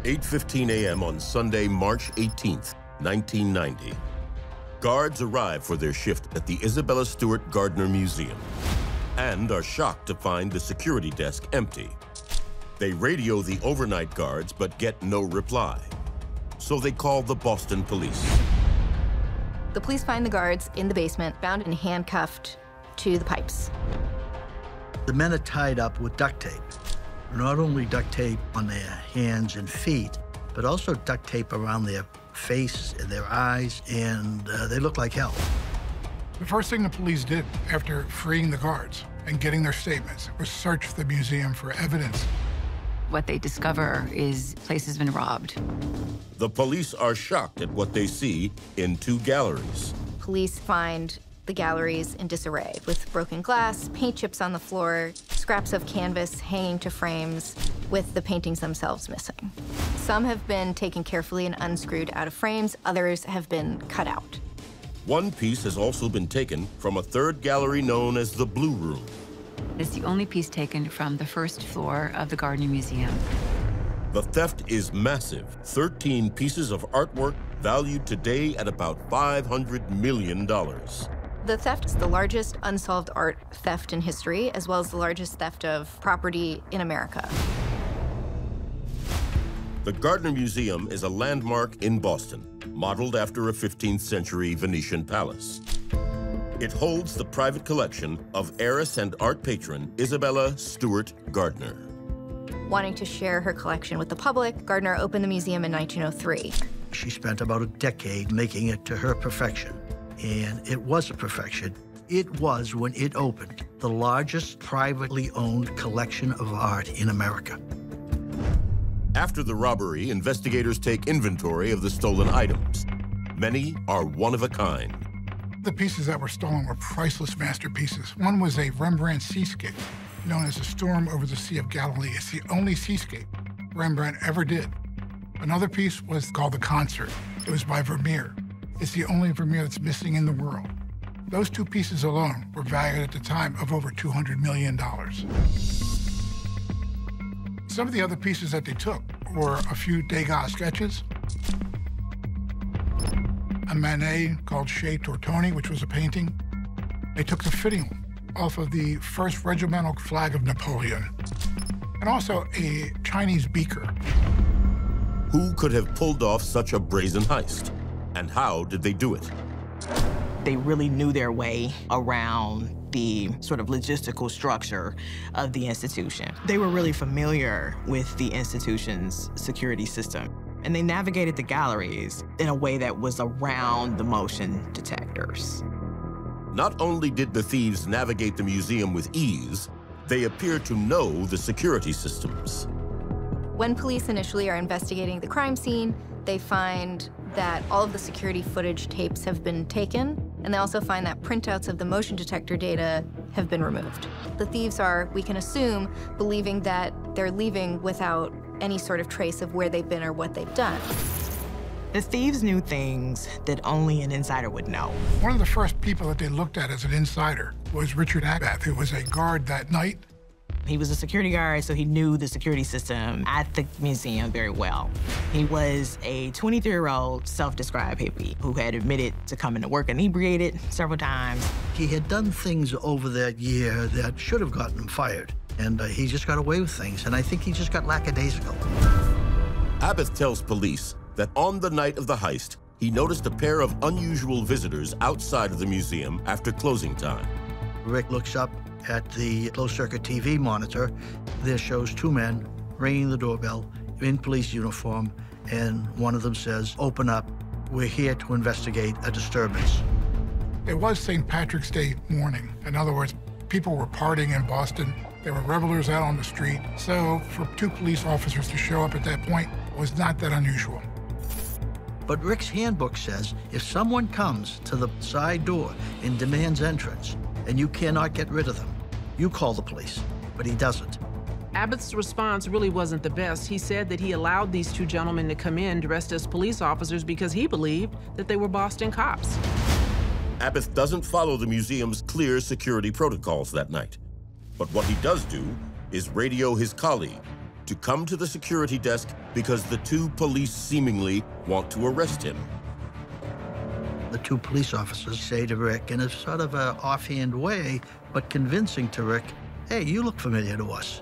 8:15 a.m. on Sunday, March 18th, 1990. Guards arrive for their shift at the Isabella Stewart Gardner Museum and are shocked to find the security desk empty. They radio the overnight guards but get no reply. So they call the Boston police. The police find the guards in the basement, bound and handcuffed to the pipes. The men are tied up with duct tape. Not only duct tape on their hands and feet, but also duct tape around their face and their eyes, and they look like hell. The first thing the police did after freeing the guards and getting their statements was search the museum for evidence. What they discover is the place has been robbed. The police are shocked at what they see in two galleries. Police find the galleries in disarray, with broken glass, paint chips on the floor, scraps of canvas hanging to frames, with the paintings themselves missing. Some have been taken carefully and unscrewed out of frames, others have been cut out. One piece has also been taken from a third gallery known as the Blue Room. It's the only piece taken from the first floor of the Gardner Museum. The theft is massive, 13 pieces of artwork valued today at about $500 million. The theft is the largest unsolved art theft in history, as well as the largest theft of property in America. The Gardner Museum is a landmark in Boston, modeled after a 15th century Venetian palace. It holds the private collection of heiress and art patron Isabella Stewart Gardner. Wanting to share her collection with the public, Gardner opened the museum in 1903. She spent about a decade making it to her perfection, and it was a perfection. It was, when it opened, the largest privately owned collection of art in America. After the robbery, investigators take inventory of the stolen items. Many are one of a kind. The pieces that were stolen were priceless masterpieces. One was a Rembrandt seascape known as The Storm over the Sea of Galilee. It's the only seascape Rembrandt ever did. Another piece was called The Concert. It was by Vermeer. It's the only Vermeer that's missing in the world. Those two pieces alone were valued at the time of over $200 million. Some of the other pieces that they took were a few Degas sketches, a Manet called Chez Tortoni, which was a painting. They took the fitting off of the first regimental flag of Napoleon, and also a Chinese beaker. Who could have pulled off such a brazen heist? And how did they do it? They really knew their way around the sort of logistical structure of the institution. They were really familiar with the institution's security system, and they navigated the galleries in a way that was around the motion detectors. Not only did the thieves navigate the museum with ease, they appear to know the security systems. When police initially are investigating the crime scene, they find that all of the security footage tapes have been taken, and they also find that printouts of the motion detector data have been removed. The thieves are, we can assume, believing that they're leaving without any sort of trace of where they've been or what they've done. The thieves knew things that only an insider would know. One of the first people that they looked at as an insider was Richard Abath, who was a guard that night. He was a security guard, so he knew the security system at the museum very well. He was a 23-year-old self-described hippie who had admitted to coming to work inebriated several times. He had done things over that year that should have gotten him fired, and he just got away with things, and I think he just got lackadaisical. Abath tells police that on the night of the heist, he noticed a pair of unusual visitors outside of the museum after closing time. Rick looks up at the closed-circuit TV monitor. There shows two men ringing the doorbell in police uniform, and one of them says, "Open up. We're here to investigate a disturbance." It was St. Patrick's Day morning. In other words, people were partying in Boston. There were revelers out on the street. So for two police officers to show up at that point was not that unusual. But Rick's handbook says if someone comes to the side door and demands entrance, and you cannot get rid of them, you call the police, but he doesn't. Abath's response really wasn't the best. He said that he allowed these two gentlemen to come in dressed as police officers because he believed that they were Boston cops. Abath doesn't follow the museum's clear security protocols that night. But what he does do is radio his colleague, to come to the security desk because the two police seemingly want to arrest him. The two police officers say to Rick, in a sort of an offhand way, but convincing to Rick, "Hey, you look familiar to us.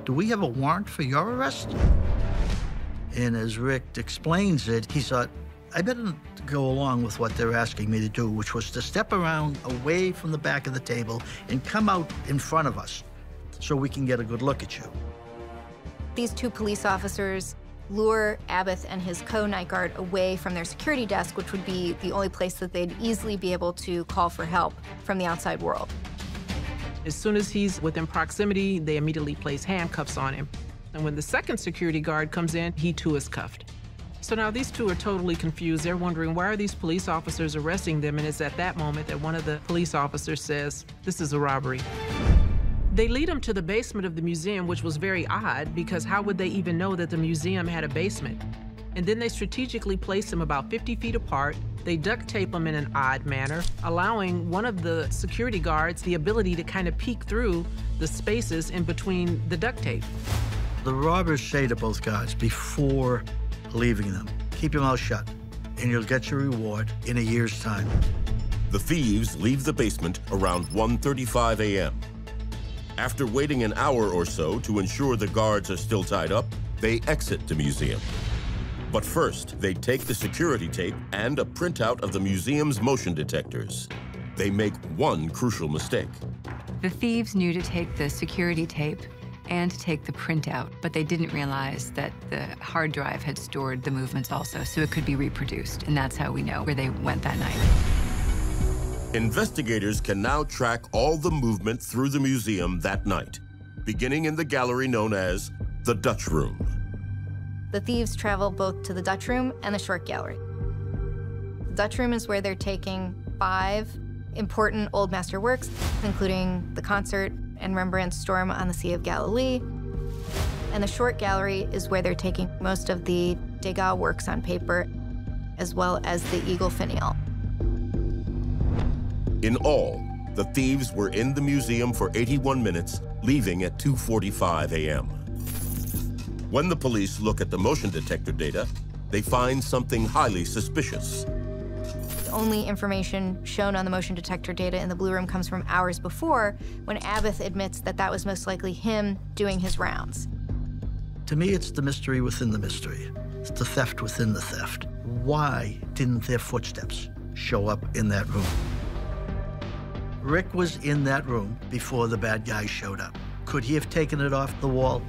Do we have a warrant for your arrest?" And as Rick explains it, he thought, I better go along with what they're asking me to do, which was to step around away from the back of the table and come out in front of us so we can get a good look at you. These two police officers lure Abbott and his co-night guard away from their security desk, which would be the only place that they'd easily be able to call for help from the outside world. As soon as he's within proximity, they immediately place handcuffs on him. And when the second security guard comes in, he too is cuffed. So now these two are totally confused. They're wondering, why are these police officers arresting them? And it's at that moment that one of the police officers says, "This is a robbery." They lead him to the basement of the museum, which was very odd, because how would they even know that the museum had a basement? And then they strategically place him about 50 feet apart. They duct tape him in an odd manner, allowing one of the security guards the ability to kind of peek through the spaces in between the duct tape. The robbers say to both guards before leaving them, "Keep your mouth shut, and you'll get your reward in a year's time." The thieves leave the basement around 1:35 a.m. After waiting an hour or so to ensure the guards are still tied up, they exit the museum. But first, they take the security tape and a printout of the museum's motion detectors. They make one crucial mistake. The thieves knew to take the security tape and to take the printout, but they didn't realize that the hard drive had stored the movements also, so it could be reproduced, and that's how we know where they went that night. Investigators can now track all the movement through the museum that night, beginning in the gallery known as the Dutch Room. The thieves travel both to the Dutch Room and the Short Gallery. The Dutch Room is where they're taking 5 important old master works, including the concert and Rembrandt's Storm on the Sea of Galilee. And the Short Gallery is where they're taking most of the Degas works on paper, as well as the Eagle Finial. In all, the thieves were in the museum for 81 minutes, leaving at 2:45 a.m. When the police look at the motion detector data, they find something highly suspicious. The only information shown on the motion detector data in the Blue Room comes from hours before, when Abbott admits that that was most likely him doing his rounds. To me, it's the mystery within the mystery. It's the theft within the theft. Why didn't their footsteps show up in that room? Rick was in that room before the bad guys showed up. Could he have taken it off the wall?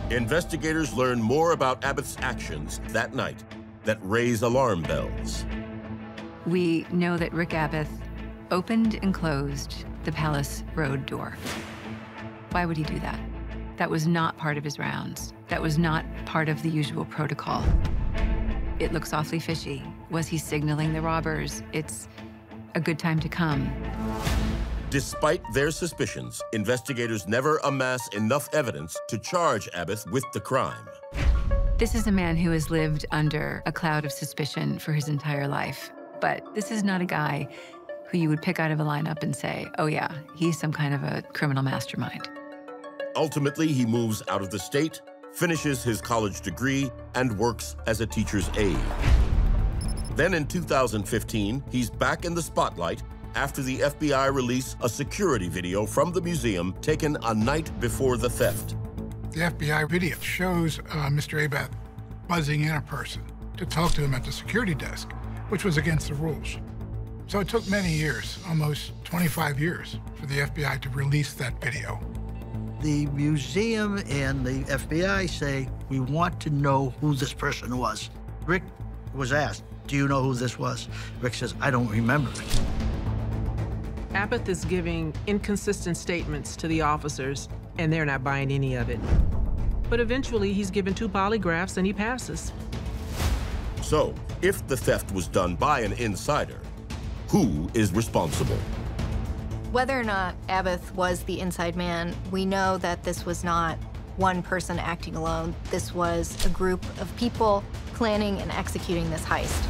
Investigators learn more about Abbott's actions that night that raise alarm bells. We know that Rick Abbott opened and closed the Palace Road door. Why would he do that? That was not part of his rounds. That was not part of the usual protocol. It looks awfully fishy. Was he signaling the robbers? It's a good time to come. Despite their suspicions, investigators never amass enough evidence to charge Abbott with the crime. This is a man who has lived under a cloud of suspicion for his entire life. But this is not a guy who you would pick out of a lineup and say, oh yeah, he's some kind of a criminal mastermind. Ultimately, he moves out of the state, finishes his college degree, and works as a teacher's aide. Then in 2015, he's back in the spotlight after the FBI released a security video from the museum taken a night before the theft. The FBI video shows Mr. Abbott buzzing in a person to talk to him at the security desk, which was against the rules. So it took many years, almost 25 years, for the FBI to release that video. The museum and the FBI say, we want to know who this person was. Rick was asked, do you know who this was? Rick says, I don't remember it. Abbott is giving inconsistent statements to the officers, and they're not buying any of it. But eventually, he's given 2 polygraphs, and he passes. So, if the theft was done by an insider, who is responsible? Whether or not Abbott was the inside man, we know that this was not one person acting alone. This was a group of people planning and executing this heist.